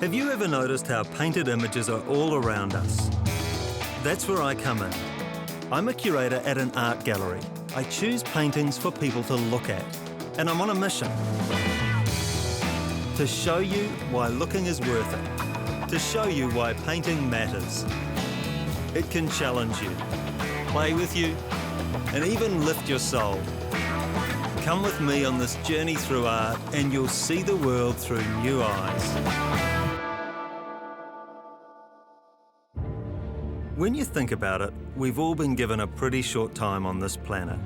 Have you ever noticed how painted images are all around us? That's where I come in. I'm a curator at an art gallery. I choose paintings for people to look at, and I'm on a mission to show you why looking is worth it, to show you why painting matters. It can challenge you, play with you, and even lift your soul. Come with me on this journey through art and you'll see the world through new eyes. When you think about it, we've all been given a pretty short time on this planet.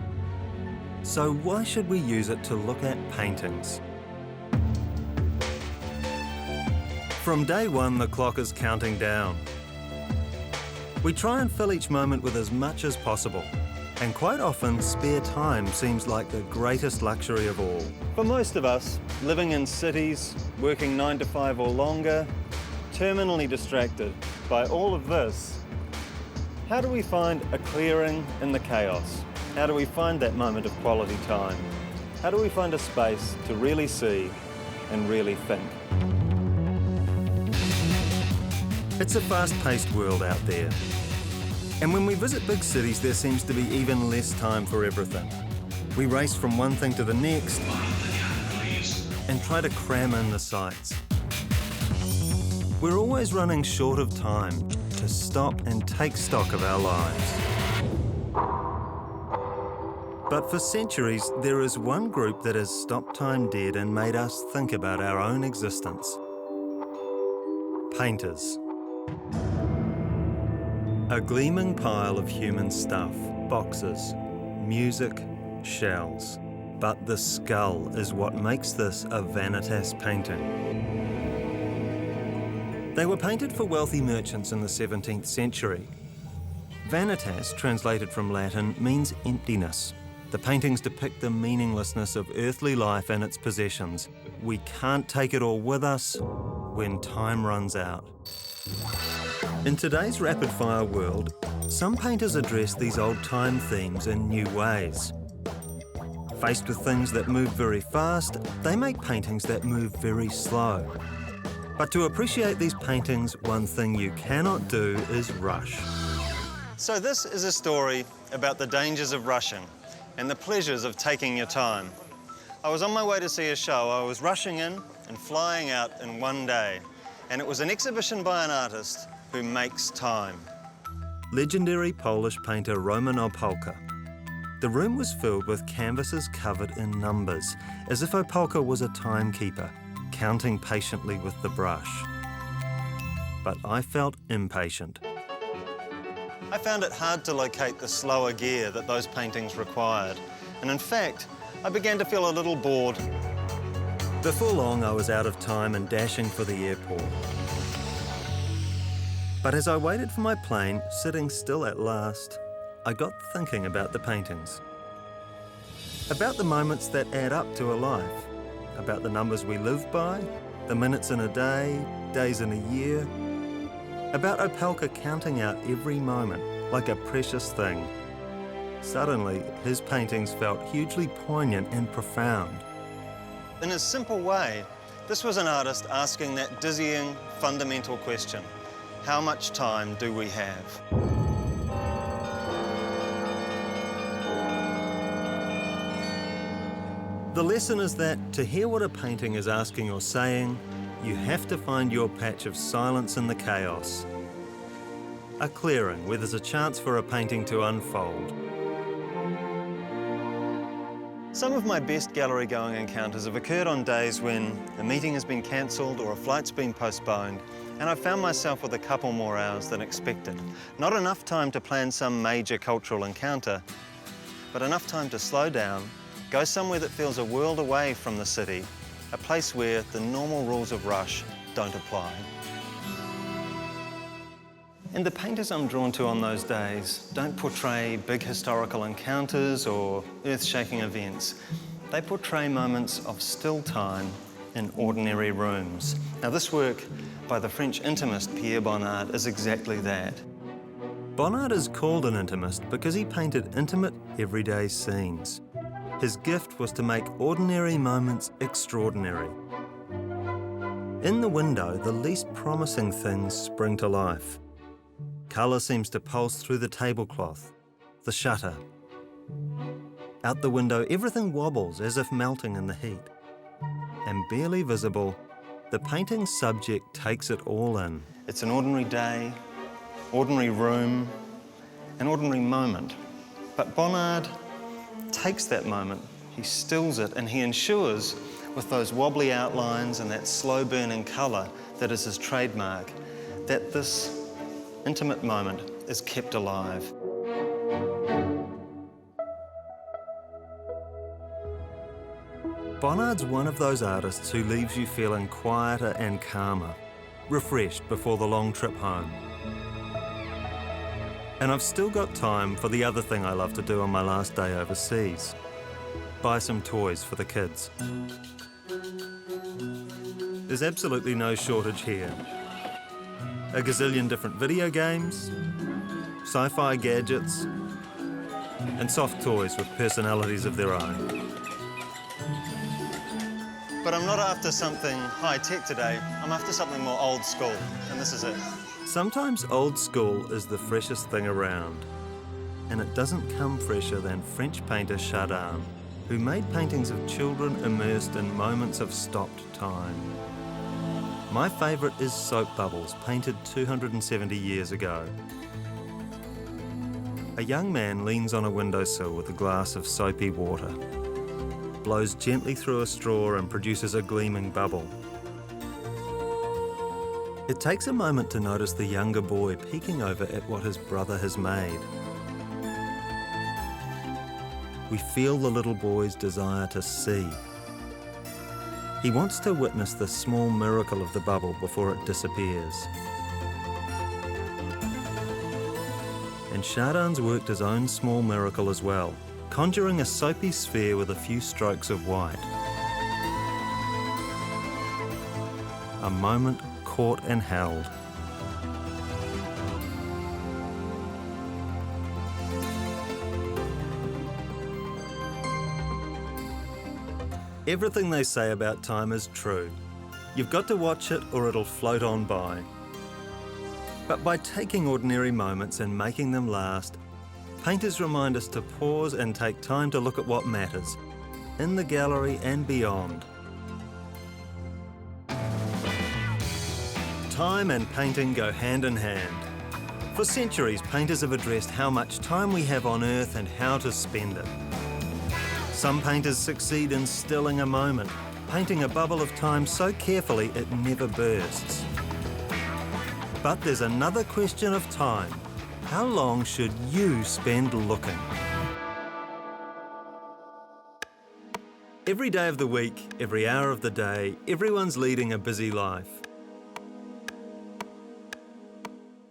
So why should we use it to look at paintings? From day one, the clock is counting down. We try and fill each moment with as much as possible. And quite often, spare time seems like the greatest luxury of all. For most of us, living in cities, working 9 to 5 or longer, terminally distracted by all of this, how do we find a clearing in the chaos? How do we find that moment of quality time? How do we find a space to really see and really think? It's a fast-paced world out there. And when we visit big cities, there seems to be even less time for everything. We race from one thing to the next and try to cram in the sights. We're always running short of time to stop and take stock of our lives. But for centuries, there is one group that has stopped time dead and made us think about our own existence. Painters. A gleaming pile of human stuff, boxes, music, shells. But the skull is what makes this a vanitas painting. They were painted for wealthy merchants in the 17th century. Vanitas, translated from Latin, means emptiness. The paintings depict the meaninglessness of earthly life and its possessions. We can't take it all with us when time runs out. In today's rapid-fire world, some painters address these old-time themes in new ways. Faced with things that move very fast, they make paintings that move very slow. But to appreciate these paintings, one thing you cannot do is rush. So this is a story about the dangers of rushing and the pleasures of taking your time. I was on my way to see a show. I was rushing in and flying out in one day. And it was an exhibition by an artist who makes time. Legendary Polish painter Roman Opałka. The room was filled with canvases covered in numbers, as if Opałka was a timekeeper, counting patiently with the brush. But I felt impatient. I found it hard to locate the slower gear that those paintings required. And in fact, I began to feel a little bored. Before long, I was out of time and dashing for the airport. But as I waited for my plane, sitting still at last, I got thinking about the paintings. About the moments that add up to a life. About the numbers we live by, the minutes in a day, days in a year. About Opałka counting out every moment like a precious thing. Suddenly, his paintings felt hugely poignant and profound. In a simple way, this was an artist asking that dizzying, fundamental question. How much time do we have? The lesson is that to hear what a painting is asking or saying, you have to find your patch of silence in the chaos. A clearing where there's a chance for a painting to unfold. Some of my best gallery-going encounters have occurred on days when a meeting has been cancelled or a flight's been postponed, and I've found myself with a couple more hours than expected. Not enough time to plan some major cultural encounter, but enough time to slow down, go somewhere that feels a world away from the city, a place where the normal rules of rush don't apply. And the painters I'm drawn to on those days don't portray big historical encounters or earth-shaking events. They portray moments of still time in ordinary rooms. Now, this work by the French intimist Pierre Bonnard is exactly that. Bonnard is called an intimist because he painted intimate, everyday scenes. His gift was to make ordinary moments extraordinary. In the window, the least promising things spring to life. Colour seems to pulse through the tablecloth, the shutter. Out the window, everything wobbles as if melting in the heat. And barely visible, the painting's subject takes it all in. It's an ordinary day, ordinary room, an ordinary moment. But Bonnard takes that moment, he stills it, and he ensures, with those wobbly outlines and that slow-burning colour that is his trademark, that this intimate moment is kept alive. Bonnard's one of those artists who leaves you feeling quieter and calmer, refreshed before the long trip home. And I've still got time for the other thing I love to do on my last day overseas: buy some toys for the kids. There's absolutely no shortage here. A gazillion different video games, sci-fi gadgets, and soft toys with personalities of their own. But I'm not after something high-tech today, I'm after something more old school, and this is it. Sometimes old school is the freshest thing around, and it doesn't come fresher than French painter Chardin, who made paintings of children immersed in moments of stopped time. My favourite is Soap Bubbles, painted 270 years ago. A young man leans on a windowsill with a glass of soapy water, blows gently through a straw and produces a gleaming bubble. It takes a moment to notice the younger boy peeking over at what his brother has made. We feel the little boy's desire to see. He wants to witness the small miracle of the bubble before it disappears. And Chardin's worked his own small miracle as well, conjuring a soapy sphere with a few strokes of white. A moment caught and held. Everything they say about time is true. You've got to watch it or it'll float on by. But by taking ordinary moments and making them last, painters remind us to pause and take time to look at what matters, in the gallery and beyond. Time and painting go hand in hand. For centuries, painters have addressed how much time we have on Earth and how to spend it. Some painters succeed in stilling a moment, painting a bubble of time so carefully it never bursts. But there's another question of time. How long should you spend looking? Every day of the week, every hour of the day, everyone's leading a busy life.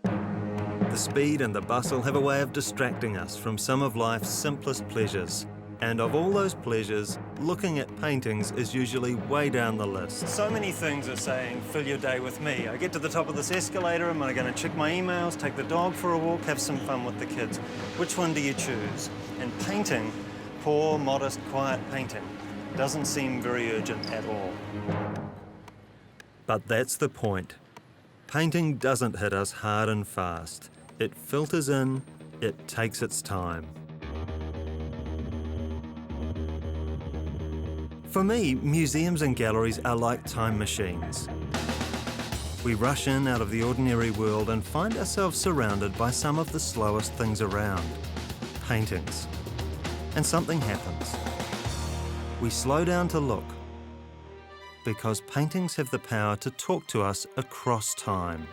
The speed and the bustle have a way of distracting us from some of life's simplest pleasures. And of all those pleasures, looking at paintings is usually way down the list. So many things are saying, fill your day with me. I get to the top of this escalator, am I going to check my emails, take the dog for a walk, have some fun with the kids? Which one do you choose? And painting, poor, modest, quiet painting, doesn't seem very urgent at all. But that's the point. Painting doesn't hit us hard and fast. It filters in, it takes its time. For me, museums and galleries are like time machines. We rush in out of the ordinary world and find ourselves surrounded by some of the slowest things around, paintings. And something happens. We slow down to look, because paintings have the power to talk to us across time.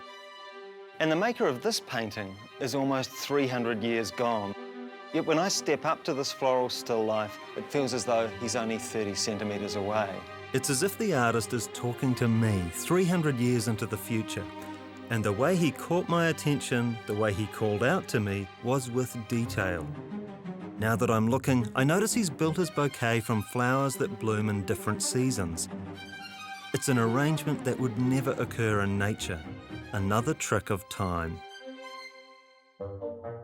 And the maker of this painting is almost 300 years gone. Yet when I step up to this floral still life, it feels as though he's only 30 centimetres away. It's as if the artist is talking to me 300 years into the future. And the way he caught my attention, the way he called out to me, was with detail. Now that I'm looking, I notice he's built his bouquet from flowers that bloom in different seasons. It's an arrangement that would never occur in nature. Another trick of time.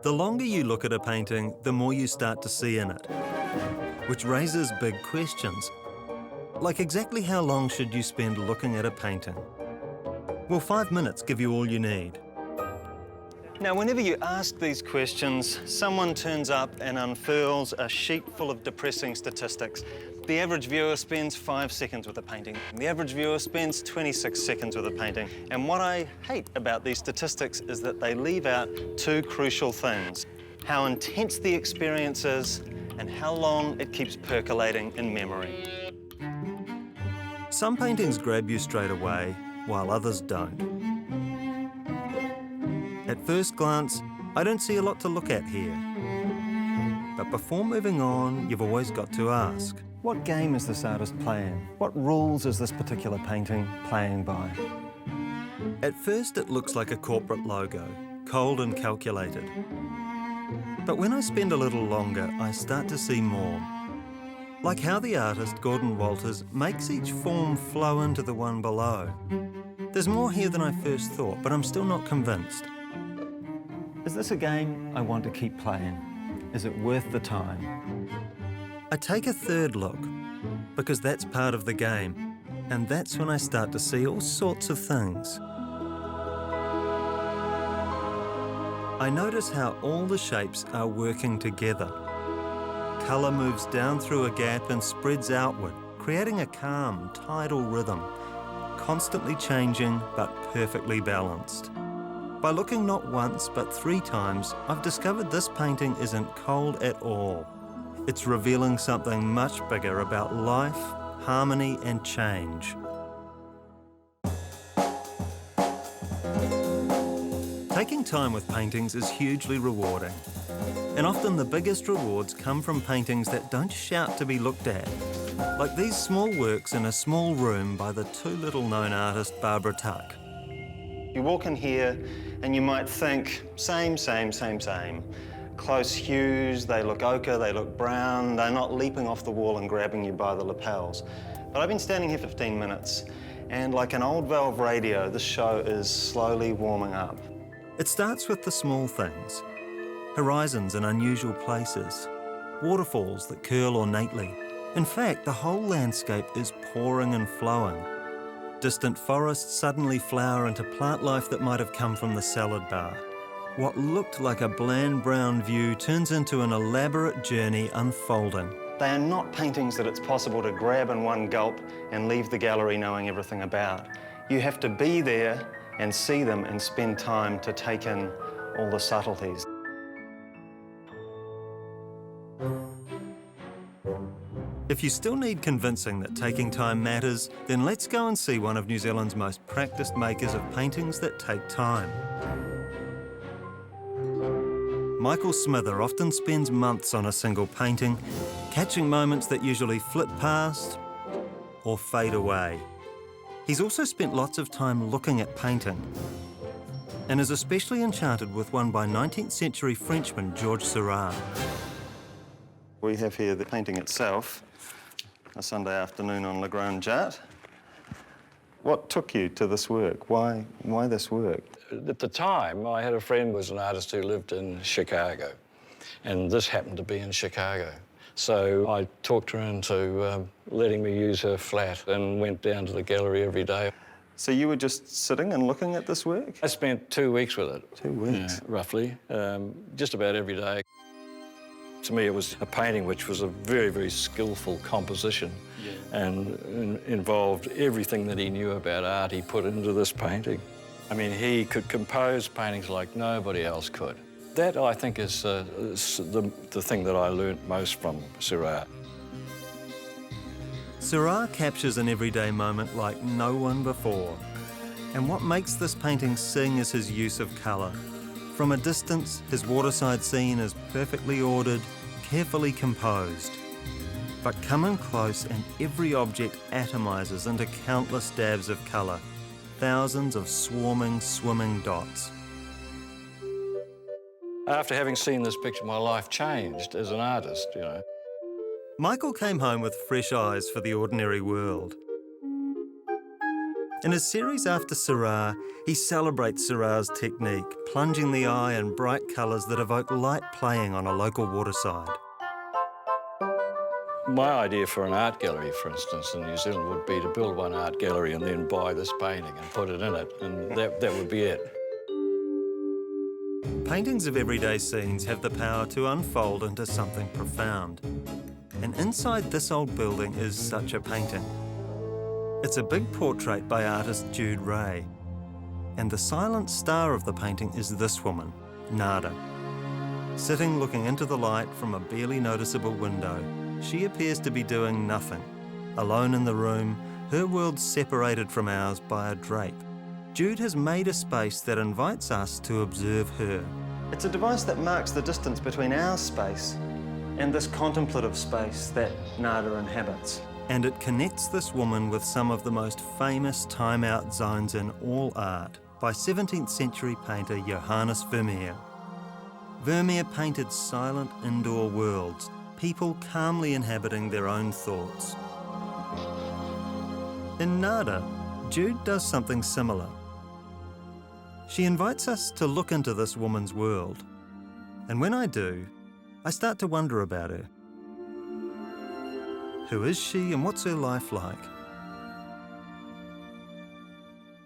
The longer you look at a painting, the more you start to see in it, which raises big questions. Like exactly how long should you spend looking at a painting? Will 5 minutes give you all you need? Now, whenever you ask these questions, someone turns up and unfurls a sheet full of depressing statistics. The average viewer spends 5 seconds with a painting. The average viewer spends 26 seconds with a painting. And what I hate about these statistics is that they leave out two crucial things: how intense the experience is and how long it keeps percolating in memory. Some paintings grab you straight away, while others don't. At first glance, I don't see a lot to look at here. But before moving on, you've always got to ask, what game is this artist playing? What rules is this particular painting playing by? At first, it looks like a corporate logo, cold and calculated. But when I spend a little longer, I start to see more. Like how the artist, Gordon Walters, makes each form flow into the one below. There's more here than I first thought, but I'm still not convinced. Is this a game I want to keep playing? Is it worth the time? I take a third look, because that's part of the game, and that's when I start to see all sorts of things. I notice how all the shapes are working together. Colour moves down through a gap and spreads outward, creating a calm, tidal rhythm, constantly changing but perfectly balanced. By looking not once but 3 times, I've discovered this painting isn't cold at all. It's revealing something much bigger about life, harmony and change. Taking time with paintings is hugely rewarding. And often the biggest rewards come from paintings that don't shout to be looked at. Like these small works in a small room by the too little known artist Barbara Tuck. You walk in here and you might think, same. Close hues, they look ochre, they look brown, they're not leaping off the wall and grabbing you by the lapels. But I've been standing here 15 minutes, and like an old valve radio, this show is slowly warming up. It starts with the small things. Horizons in unusual places, waterfalls that curl ornately. In fact, the whole landscape is pouring and flowing. Distant forests suddenly flower into plant life that might have come from the salad bar. What looked like a bland brown view turns into an elaborate journey unfolding. They are not paintings that it's possible to grab in one gulp and leave the gallery knowing everything about. You have to be there and see them and spend time to take in all the subtleties. If you still need convincing that taking time matters, then let's go and see one of New Zealand's most practiced makers of paintings that take time. Michael Smither often spends months on a single painting, catching moments that usually flit past or fade away. He's also spent lots of time looking at painting and is especially enchanted with one by 19th century Frenchman Georges Seurat. We have here the painting itself, a Sunday afternoon on Le Grand Jatte. What took you to this work? Why this work? At the time, I had a friend who was an artist who lived in Chicago, and this happened to be in Chicago. So I talked her into letting me use her flat and went down to the gallery every day. So you were just sitting and looking at this work? I spent 2 weeks with it. 2 weeks? Roughly, just about every day. To me, it was a painting which was a very, very skillful composition and involved everything that he knew about art he put into this painting. I mean, he could compose paintings like nobody else could. That, I think, is the thing that I learnt most from Seurat. Seurat captures an everyday moment like no one before. And what makes this painting sing is his use of colour. From a distance, his waterside scene is perfectly ordered, carefully composed. But come in close and every object atomises into countless dabs of colour, thousands of swarming, swimming dots. After having seen this picture, my life changed as an artist, you know. Michael came home with fresh eyes for the ordinary world. In his series after Seurat, he celebrates Seurat's technique, plunging the eye in bright colours that evoke light playing on a local waterside. My idea for an art gallery, for instance, in New Zealand would be to build one art gallery and then buy this painting and put it in it, and that would be it. Paintings of everyday scenes have the power to unfold into something profound. And inside this old building is such a painting. It's a big portrait by artist Jude Ray. And the silent star of the painting is this woman, Nada. Sitting looking into the light from a barely noticeable window, she appears to be doing nothing. Alone in the room, her world separated from ours by a drape. Jude has made a space that invites us to observe her. It's a device that marks the distance between our space and this contemplative space that Nada inhabits. And it connects this woman with some of the most famous time-out zones in all art by 17th century painter Johannes Vermeer. Vermeer painted silent indoor worlds, people calmly inhabiting their own thoughts. In Nada, Jude does something similar. She invites us to look into this woman's world. And when I do, I start to wonder about her. Who is she and what's her life like?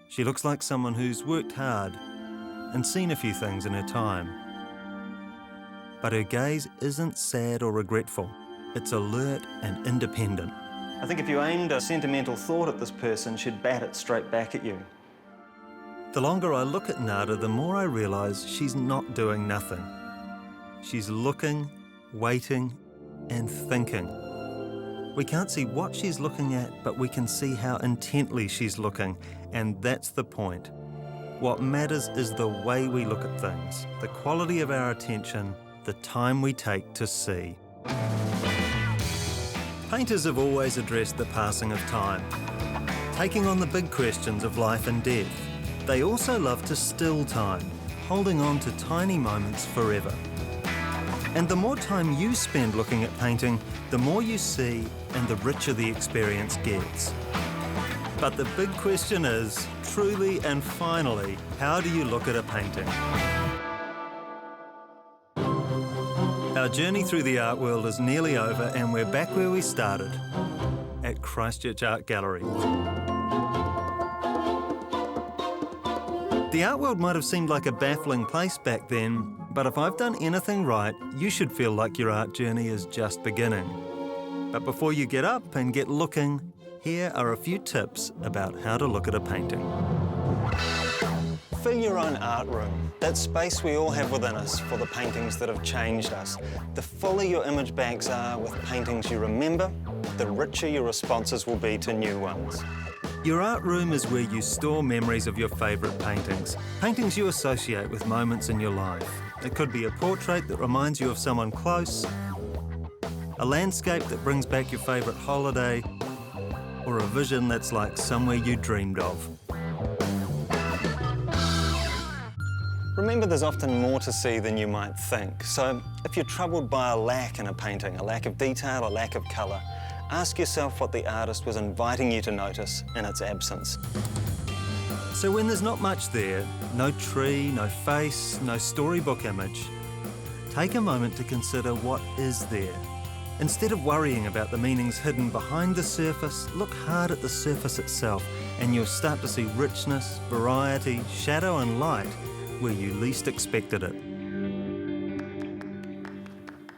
She looks like someone who's worked hard and seen a few things in her time. But her gaze isn't sad or regretful. It's alert and independent. I think if you aimed a sentimental thought at this person, she'd bat it straight back at you. The longer I look at Nada, the more I realise she's not doing nothing. She's looking, waiting, and thinking. We can't see what she's looking at, but we can see how intently she's looking, and that's the point. What matters is the way we look at things, the quality of our attention, the time we take to see. Painters have always addressed the passing of time, taking on the big questions of life and death. They also love to still time, holding on to tiny moments forever. And the more time you spend looking at painting, the more you see and the richer the experience gets. But the big question is, truly and finally, how do you look at a painting? Our journey through the art world is nearly over and we're back where we started, at Christchurch Art Gallery. The art world might have seemed like a baffling place back then, but if I've done anything right, you should feel like your art journey is just beginning. But before you get up and get looking, here are a few tips about how to look at a painting. Fill your own art room, that space we all have within us for the paintings that have changed us. The fuller your image banks are with paintings you remember, the richer your responses will be to new ones. Your art room is where you store memories of your favourite paintings, paintings you associate with moments in your life. It could be a portrait that reminds you of someone close, a landscape that brings back your favourite holiday, or a vision that's like somewhere you dreamed of. Remember, there's often more to see than you might think. So if you're troubled by a lack in a painting, a lack of detail, a lack of colour, ask yourself what the artist was inviting you to notice in its absence. So when there's not much there, no tree, no face, no storybook image, take a moment to consider what is there. Instead of worrying about the meanings hidden behind the surface, look hard at the surface itself and you'll start to see richness, variety, shadow and light where you least expected it.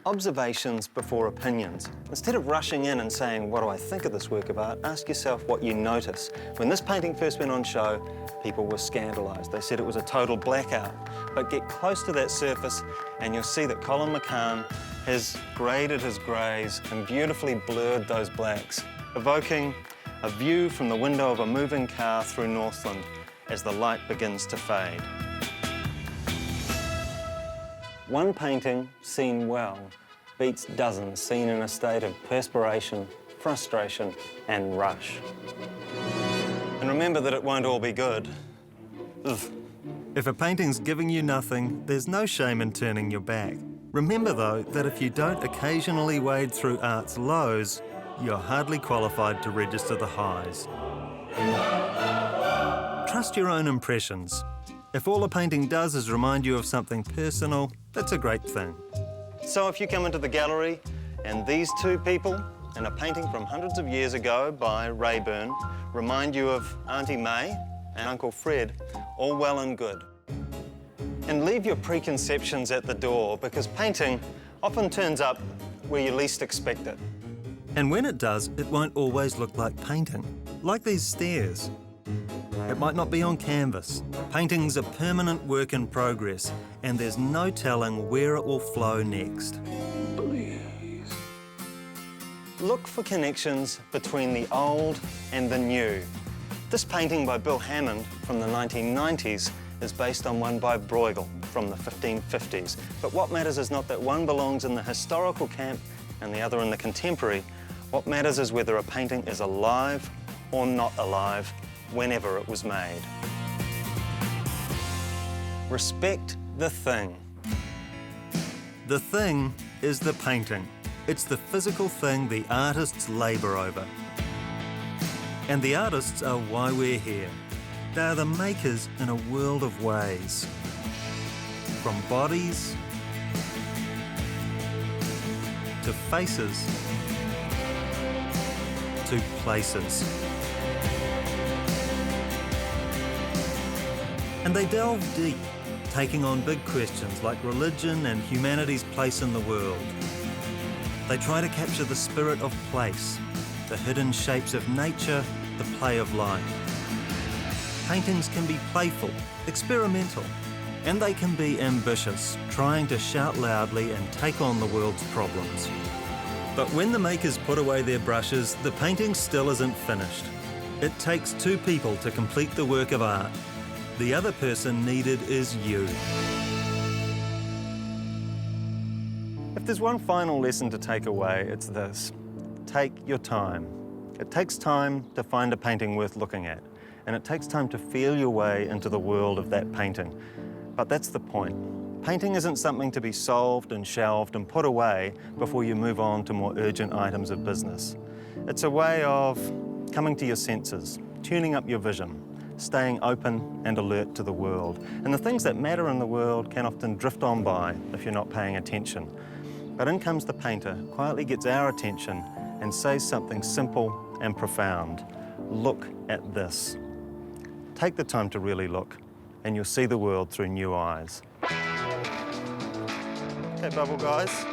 Observations before opinions. Instead of rushing in and saying, what do I think of this work of art, ask yourself what you notice. When this painting first went on show, people were scandalised. They said it was a total blackout. But get close to that surface and you'll see that Colin McCann has graded his greys and beautifully blurred those blacks, evoking a view from the window of a moving car through Northland as the light begins to fade. One painting, seen well, beats dozens seen in a state of perspiration, frustration and rush. And remember that it won't all be good. Ugh. If a painting's giving you nothing, there's no shame in turning your back. Remember though, that if you don't occasionally wade through art's lows, you're hardly qualified to register the highs. Trust your own impressions. If all a painting does is remind you of something personal, that's a great thing. So if you come into the gallery and these two people and a painting from hundreds of years ago by Rayburn remind you of Auntie May and Uncle Fred, all well and good. And leave your preconceptions at the door, because painting often turns up where you least expect it. And when it does, it won't always look like painting. Like these stairs. It might not be on canvas. Painting's a permanent work in progress, and there's no telling where it will flow next. Please. Look for connections between the old and the new. This painting by Bill Hammond from the 1990s is based on one by Bruegel from the 1550s. But what matters is not that one belongs in the historical camp and the other in the contemporary. What matters is whether a painting is alive or not alive whenever it was made. Respect the thing. The thing is the painting. It's the physical thing the artists labour over. And the artists are why we're here. They are the makers in a world of ways. From bodies to faces to places. And they delve deep, taking on big questions like religion and humanity's place in the world. They try to capture the spirit of place, the hidden shapes of nature, the play of life. Paintings can be playful, experimental, and they can be ambitious, trying to shout loudly and take on the world's problems. But when the makers put away their brushes, the painting still isn't finished. It takes two people to complete the work of art. The other person needed is you. If there's one final lesson to take away, it's this. Take your time. It takes time to find a painting worth looking at, and it takes time to feel your way into the world of that painting. But that's the point. Painting isn't something to be solved and shelved and put away before you move on to more urgent items of business. It's a way of coming to your senses, tuning up your vision, staying open and alert to the world. And the things that matter in the world can often drift on by if you're not paying attention. But in comes the painter, quietly gets our attention and says something simple and profound. Look at this. Take the time to really look, and you'll see the world through new eyes. Okay, bubble guys.